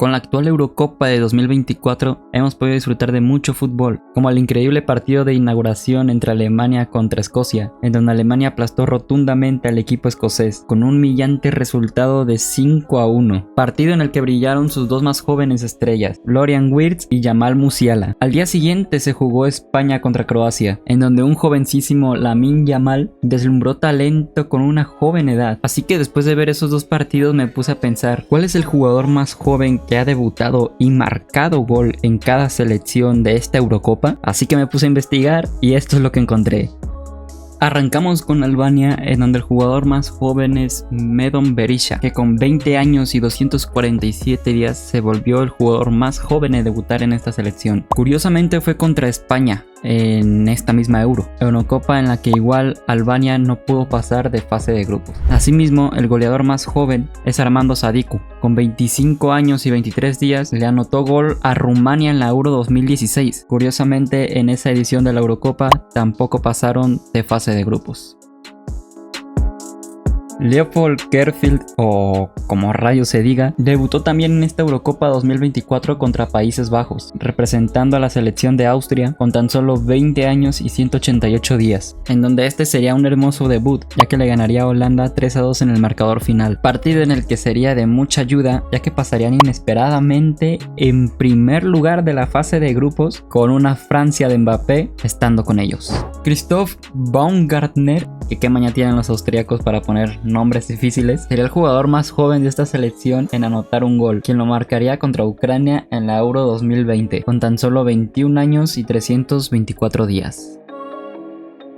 Con la actual Eurocopa de 2024 hemos podido disfrutar de mucho fútbol, como el increíble partido de inauguración entre Alemania contra Escocia, en donde Alemania aplastó rotundamente al equipo escocés con un humillante resultado de 5-1, partido en el que brillaron sus dos más jóvenes estrellas, Florian Wirtz y Jamal Musiala. Al día siguiente se jugó España contra Croacia, en donde un jovencísimo Lamine Yamal deslumbró talento con una joven edad. Así que después de ver esos dos partidos me puse a pensar, ¿cuál es el jugador más joven que ha debutado y marcado gol en cada selección de esta Eurocopa? Así que me puse a investigar y esto es lo que encontré. Arrancamos con Albania, en donde el jugador más joven es Medon Berisha, que con 20 años y 247 días se volvió el jugador más joven en debutar en esta selección. Curiosamente fue contra España en esta misma Eurocopa, en la que igual Albania no pudo pasar de fase de grupos. Asimismo, el goleador más joven es Armando Sadiku, con 25 años y 23 días le anotó gol a Rumania en la Euro 2016. Curiosamente, en esa edición de la Eurocopa tampoco pasaron de fase de grupos. Leopold Kerfield, o como rayos se diga, debutó también en esta Eurocopa 2024 contra Países Bajos, representando a la selección de Austria con tan solo 20 años y 188 días, en donde este sería un hermoso debut, ya que le ganaría a Holanda 3-2 en el marcador final, partido en el que sería de mucha ayuda, ya que pasarían inesperadamente en primer lugar de la fase de grupos, con una Francia de Mbappé estando con ellos. Christoph Baumgartner, que qué maña tienen los austríacos para poner nombres difíciles, sería el jugador más joven de esta selección en anotar un gol, quien lo marcaría contra Ucrania en la Euro 2020, con tan solo 21 años y 324 días.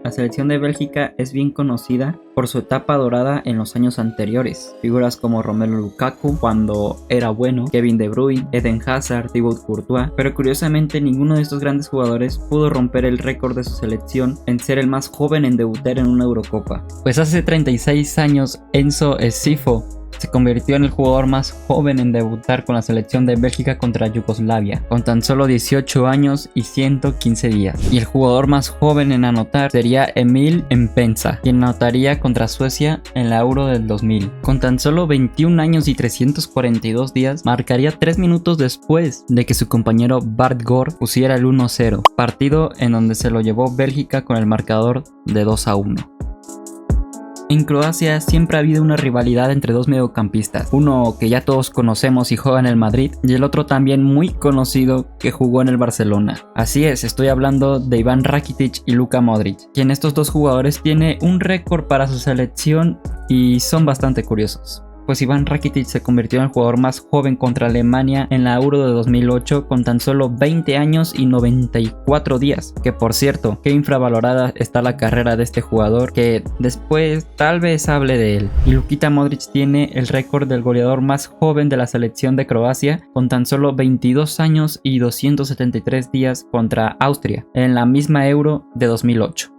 La selección de Bélgica es bien conocida por su etapa dorada en los años anteriores. Figuras como Romelu Lukaku cuando era bueno, Kevin De Bruyne, Eden Hazard, Thibaut Courtois, pero curiosamente ninguno de estos grandes jugadores pudo romper el récord de su selección en ser el más joven en debutar en una Eurocopa. Pues hace 36 años Enzo Scifo se convirtió en el jugador más joven en debutar con la selección de Bélgica contra Yugoslavia, con tan solo 18 años y 115 días. Y el jugador más joven en anotar sería Emil Mpenza, quien anotaría contra Suecia en la Euro del 2000. Con tan solo 21 años y 342 días, marcaría 3 minutos después de que su compañero Bart Gore pusiera el 1-0, partido en donde se lo llevó Bélgica con el marcador de 2-1. En Croacia siempre ha habido una rivalidad entre dos mediocampistas, uno que ya todos conocemos y juega en el Madrid, y el otro también muy conocido que jugó en el Barcelona. Así es, estoy hablando de Ivan Rakitic y Luka Modric, quien estos dos jugadores tiene un récord para su selección y son bastante curiosos. Pues Ivan Rakitic se convirtió en el jugador más joven contra Alemania en la Euro de 2008 con tan solo 20 años y 94 días, que por cierto, qué infravalorada está la carrera de este jugador, que después tal vez hable de él. Y Luka Modric tiene el récord del goleador más joven de la selección de Croacia con tan solo 22 años y 273 días contra Austria en la misma Euro de 2008.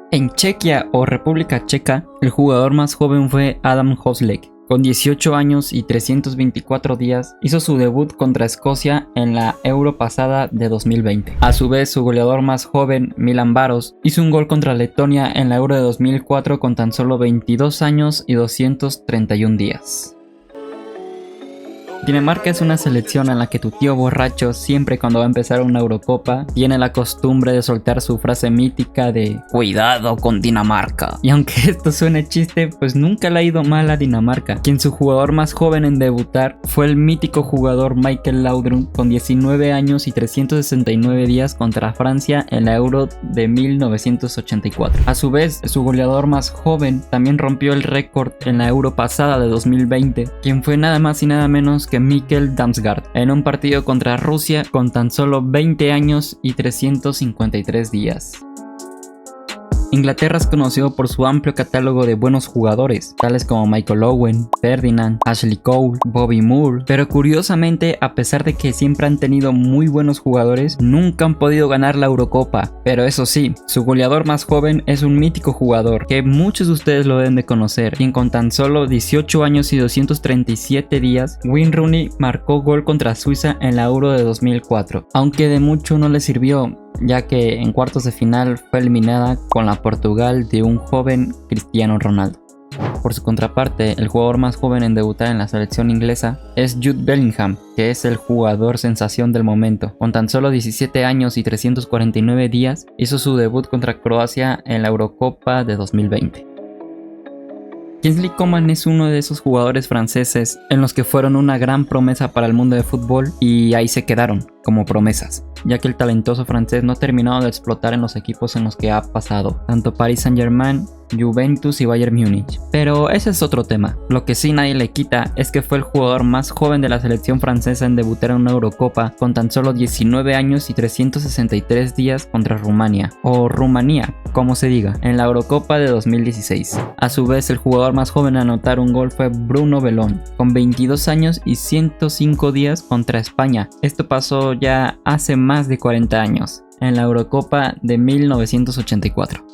En Chequia o República Checa, el jugador más joven fue Adam Hozlek. Con 18 años y 324 días, hizo su debut contra Escocia en la Euro pasada de 2020. A su vez, su goleador más joven, Milan Baros, hizo un gol contra Letonia en la Euro de 2004 con tan solo 22 años y 231 días. Dinamarca es una selección en la que tu tío borracho siempre cuando va a empezar una Eurocopa tiene la costumbre de soltar su frase mítica de "cuidado con Dinamarca". Y aunque esto suene chiste, pues nunca le ha ido mal a Dinamarca, quien su jugador más joven en debutar fue el mítico jugador Michael Laudrup con 19 años y 369 días contra Francia en la Euro de 1984. A su vez, su goleador más joven también rompió el récord en la Euro pasada de 2020, quien fue nada más y nada menos que Mikkel Damsgaard, en un partido contra Rusia con tan solo 20 años y 353 días. Inglaterra es conocido por su amplio catálogo de buenos jugadores, tales como Michael Owen, Ferdinand, Ashley Cole, Bobby Moore, pero curiosamente, a pesar de que siempre han tenido muy buenos jugadores, nunca han podido ganar la Eurocopa. Pero eso sí, su goleador más joven es un mítico jugador, que muchos de ustedes lo deben de conocer, quien con tan solo 18 años y 237 días, Wayne Rooney marcó gol contra Suiza en la Euro de 2004, aunque de mucho no le sirvió, ya que en cuartos de final fue eliminada con la Portugal de un joven Cristiano Ronaldo. Por su contraparte, el jugador más joven en debutar en la selección inglesa es Jude Bellingham, que es el jugador sensación del momento. Con tan solo 17 años y 349 días, hizo su debut contra Croacia en la Eurocopa de 2020. Kingsley Coman es uno de esos jugadores franceses en los que fueron una gran promesa para el mundo del fútbol y ahí se quedaron, como promesas, ya que el talentoso francés no ha terminado de explotar en los equipos en los que ha pasado, tanto Paris Saint-Germain, Juventus y Bayern Múnich. Pero ese es otro tema. Lo que sí nadie le quita es que fue el jugador más joven de la selección francesa en debutar en una Eurocopa con tan solo 19 años y 363 días contra Rumania, o Rumanía, como se diga, en la Eurocopa de 2016. A su vez, el jugador más joven en anotar un gol fue Bruno Bellon, con 22 años y 105 días contra España. Esto pasó ya hace más de 40 años, en la Eurocopa de 1984.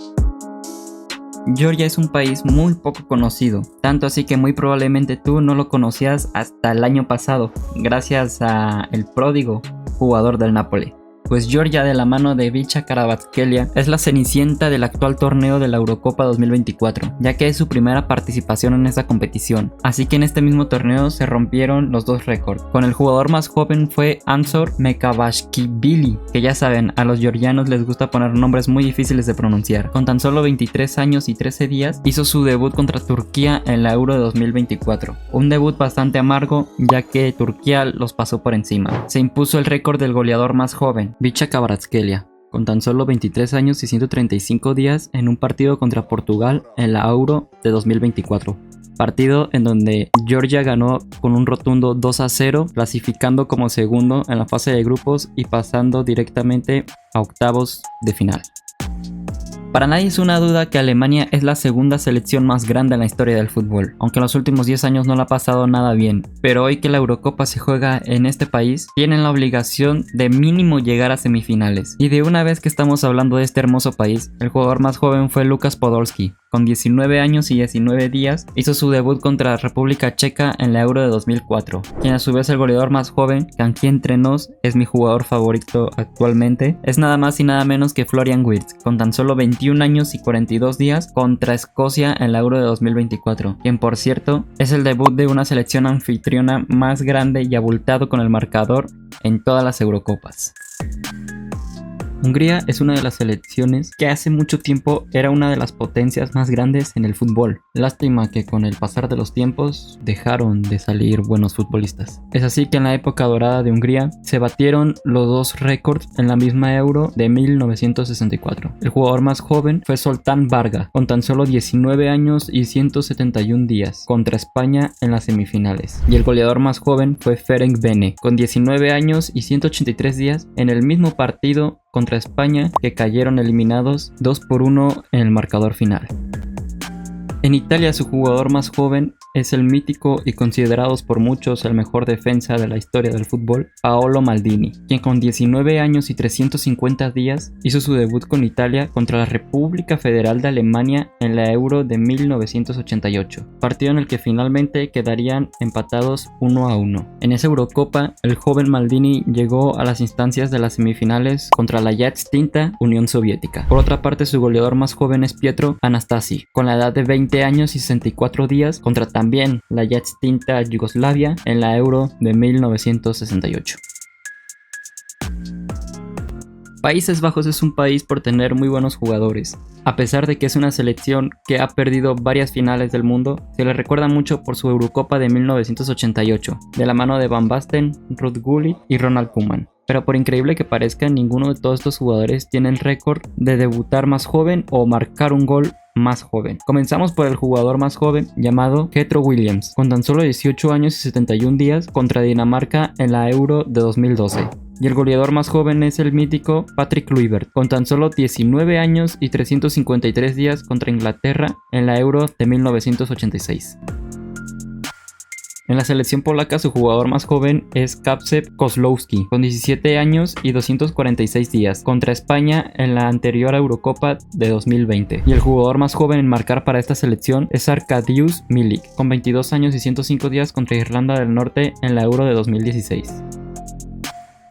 Georgia es un país muy poco conocido, tanto así que muy probablemente tú no lo conocías hasta el año pasado, gracias a el pródigo jugador del Napoli. Pues Georgia, de la mano de Vicha Kvaratskhelia, es la cenicienta del actual torneo de la Eurocopa 2024, ya que es su primera participación en esta competición. Así que en este mismo torneo se rompieron los dos récords. Con el jugador más joven fue Ansor Mekabashvili, que ya saben, a los georgianos les gusta poner nombres muy difíciles de pronunciar. Con tan solo 23 años y 13 días, hizo su debut contra Turquía en la Euro de 2024. Un debut bastante amargo, ya que Turquía los pasó por encima. Se impuso el récord del goleador más joven, Vicha Kvaratskhelia, con tan solo 23 años y 135 días en un partido contra Portugal en la Euro de 2024. Partido en donde Georgia ganó con un rotundo 2-0, clasificando como segundo en la fase de grupos y pasando directamente a octavos de final. Para nadie es una duda que Alemania es la segunda selección más grande en la historia del fútbol, aunque en los últimos 10 años no la ha pasado nada bien, pero hoy que la Eurocopa se juega en este país, tienen la obligación de mínimo llegar a semifinales. Y de una vez que estamos hablando de este hermoso país, el jugador más joven fue Lukas Podolski. Con 19 años y 19 días, hizo su debut contra la República Checa en la Euro de 2004, quien a su vez el goleador más joven, que aquí entre nos es mi jugador favorito actualmente, es nada más y nada menos que Florian Wirtz, con tan solo 21 años y 42 días contra Escocia en la Euro de 2024, quien por cierto es el debut de una selección anfitriona más grande y abultado con el marcador en todas las Eurocopas. Hungría es una de las selecciones que hace mucho tiempo era una de las potencias más grandes en el fútbol. Lástima que con el pasar de los tiempos dejaron de salir buenos futbolistas. Es así que en la época dorada de Hungría se batieron los dos récords en la misma Euro de 1964. El jugador más joven fue Zoltán Varga, con tan solo 19 años y 171 días, contra España en las semifinales. Y el goleador más joven fue Ferenc Bene, con 19 años y 183 días en el mismo partido contra España, que cayeron eliminados 2-1 en el marcador final. En Italia, su jugador más joven es el mítico y considerados por muchos el mejor defensa de la historia del fútbol, Paolo Maldini, quien con 19 años y 350 días hizo su debut con Italia contra la República Federal de Alemania en la Euro de 1988, partido en el que finalmente quedarían empatados 1-1. En esa Eurocopa, el joven Maldini llegó a las instancias de las semifinales contra la ya extinta Unión Soviética. Por otra parte, su goleador más joven es Pietro Anastasi, con la edad de 20 años y 64 días contra también la ya extinta Yugoslavia en la Euro de 1968. Países Bajos es un país por tener muy buenos jugadores. A pesar de que es una selección que ha perdido varias finales del mundo, se le recuerda mucho por su Eurocopa de 1988, de la mano de Van Basten, Ruud Gullit y Ronald Koeman. Pero por increíble que parezca, ninguno de todos estos jugadores tiene el récord de debutar más joven o marcar un gol más joven. Comenzamos por el jugador más joven, llamado Jetro Willems, con tan solo 18 años y 71 días contra Dinamarca en la Euro de 2012. Y el goleador más joven es el mítico Patrick Kluivert, con tan solo 19 años y 353 días contra Inglaterra en la Euro de 1986. En la selección polaca, su jugador más joven es Kacper Kozłowski, con 17 años y 246 días, contra España en la anterior Eurocopa de 2020. Y el jugador más joven en marcar para esta selección es Arkadiusz Milik, con 22 años y 105 días contra Irlanda del Norte en la Euro de 2016.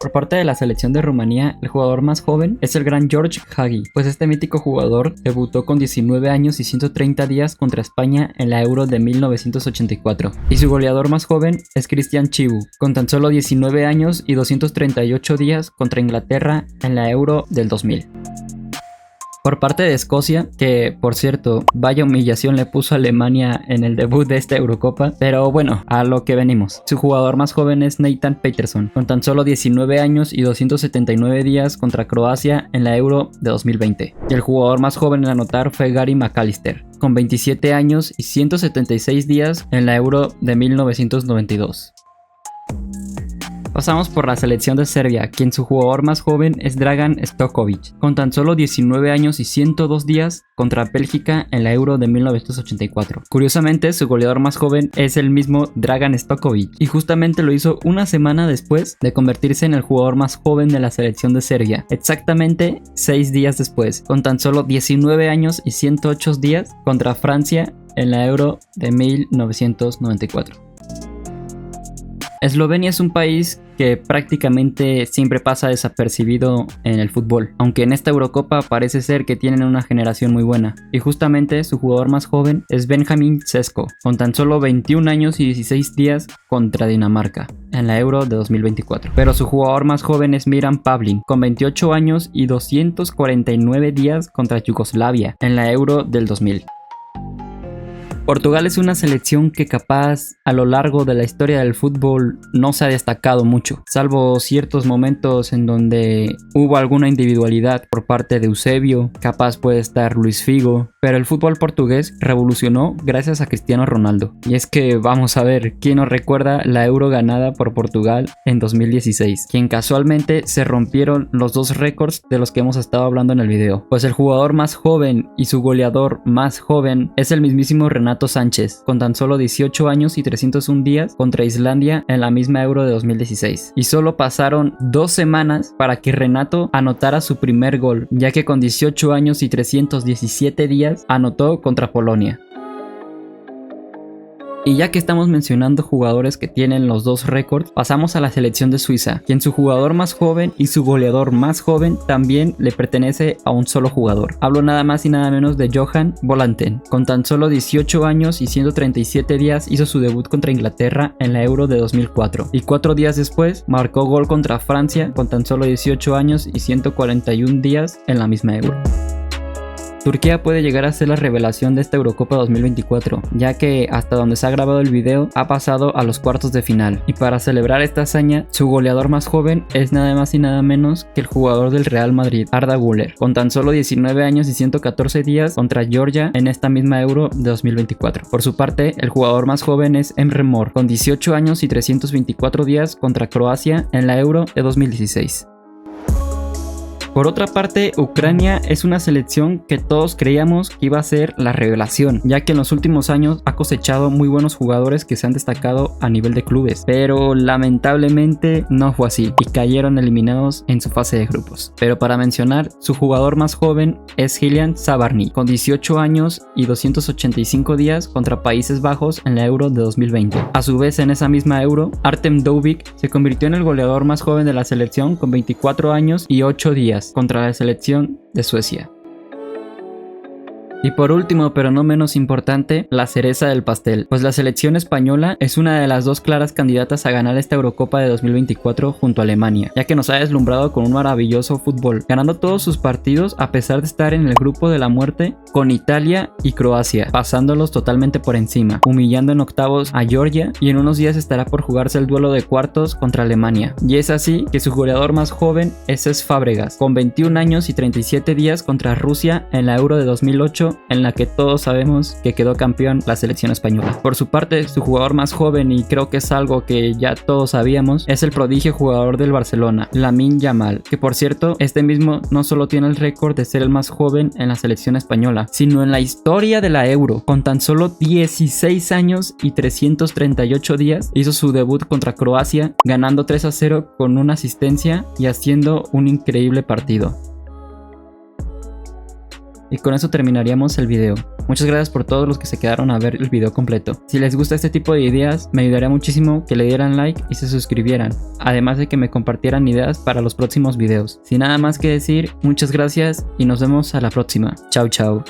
Por parte de la selección de Rumanía, el jugador más joven es el gran George Hagi, pues este mítico jugador debutó con 19 años y 130 días contra España en la Euro de 1984. Y su goleador más joven es Cristian Chivu, con tan solo 19 años y 238 días contra Inglaterra en la Euro del 2000. Por parte de Escocia, que por cierto, vaya humillación le puso a Alemania en el debut de esta Eurocopa, pero bueno, a lo que venimos. Su jugador más joven es Nathan Peterson, con tan solo 19 años y 279 días contra Croacia en la Euro de 2020. Y el jugador más joven en anotar fue Gary McAllister, con 27 años y 176 días en la Euro de 1992. Pasamos por la selección de Serbia, quien su jugador más joven es Dragan Stojkovic, con tan solo 19 años y 102 días contra Bélgica en la Euro de 1984. Curiosamente, su goleador más joven es el mismo Dragan Stojkovic, y justamente lo hizo una semana después de convertirse en el jugador más joven de la selección de Serbia, exactamente 6 días después, con tan solo 19 años y 108 días contra Francia en la Euro de 1994. Eslovenia es un país que prácticamente siempre pasa desapercibido en el fútbol, aunque en esta Eurocopa parece ser que tienen una generación muy buena, y justamente su jugador más joven es Benjamin Sesko, con tan solo 21 años y 16 días contra Dinamarca en la Euro de 2024. Pero su jugador más joven es Miran Pavlin, con 28 años y 249 días contra Yugoslavia en la Euro del 2000. Portugal es una selección que capaz a lo largo de la historia del fútbol no se ha destacado mucho, salvo ciertos momentos en donde hubo alguna individualidad por parte de Eusebio, capaz puede estar Luis Figo, pero el fútbol portugués revolucionó gracias a Cristiano Ronaldo. Y es que vamos a ver, ¿quién nos recuerda la Euro ganada por Portugal en 2016? Quien casualmente se rompieron los dos récords de los que hemos estado hablando en el video, pues el jugador más joven y su goleador más joven es el mismísimo Renato Sánchez, con tan solo 18 años y 301 días contra Islandia en la misma Euro de 2016. Y solo pasaron 2 semanas para que Renato anotara su primer gol, ya que con 18 años y 317 días anotó contra Polonia. Y ya que estamos mencionando jugadores que tienen los dos récords, pasamos a la selección de Suiza, quien su jugador más joven y su goleador más joven también le pertenece a un solo jugador. Hablo nada más y nada menos de Johan Volanten, con tan solo 18 años y 137 días hizo su debut contra Inglaterra en la Euro de 2004, y 4 días después marcó gol contra Francia con tan solo 18 años y 141 días en la misma Euro. Turquía puede llegar a ser la revelación de esta Eurocopa 2024, ya que hasta donde se ha grabado el video ha pasado a los cuartos de final, y para celebrar esta hazaña, su goleador más joven es nada más y nada menos que el jugador del Real Madrid, Arda Güler, con tan solo 19 años y 114 días contra Georgia en esta misma Euro de 2024. Por su parte, el jugador más joven es Emre Mor, con 18 años y 324 días contra Croacia en la Euro de 2016. Por otra parte, Ucrania es una selección que todos creíamos que iba a ser la revelación, ya que en los últimos años ha cosechado muy buenos jugadores que se han destacado a nivel de clubes, pero lamentablemente no fue así y cayeron eliminados en su fase de grupos. Pero para mencionar, su jugador más joven es Hylian Sabarny, con 18 años y 285 días contra Países Bajos en la Euro de 2020. A su vez, en esa misma Euro, Artem Dovbyk se convirtió en el goleador más joven de la selección con 24 años y 8 días contra la selección de Suecia. Y por último, pero no menos importante, la cereza del pastel, pues la selección española es una de las dos claras candidatas a ganar esta Eurocopa de 2024 junto a Alemania, ya que nos ha deslumbrado con un maravilloso fútbol, ganando todos sus partidos a pesar de estar en el grupo de la muerte con Italia y Croacia, pasándolos totalmente por encima, humillando en octavos a Georgia, y en unos días estará por jugarse el duelo de cuartos contra Alemania. Y es así que su goleador más joven es Cesc Fábregas, con 21 años y 37 días contra Rusia en la Euro de 2008, en la que todos sabemos que quedó campeón la selección española. Por su parte, su jugador más joven, y creo que es algo que ya todos sabíamos, es el prodigio jugador del Barcelona, Lamine Yamal, que por cierto, este mismo no solo tiene el récord de ser el más joven en la selección española, sino en la historia de la Euro. Con tan solo 16 años y 338 días hizo su debut contra Croacia, ganando 3-0 con una asistencia y haciendo un increíble partido. Y con eso terminaríamos el video. Muchas gracias por todos los que se quedaron a ver el video completo. Si les gusta este tipo de ideas, me ayudaría muchísimo que le dieran like y se suscribieran, además de que me compartieran ideas para los próximos videos. Sin nada más que decir, muchas gracias y nos vemos a la próxima. Chao, chao.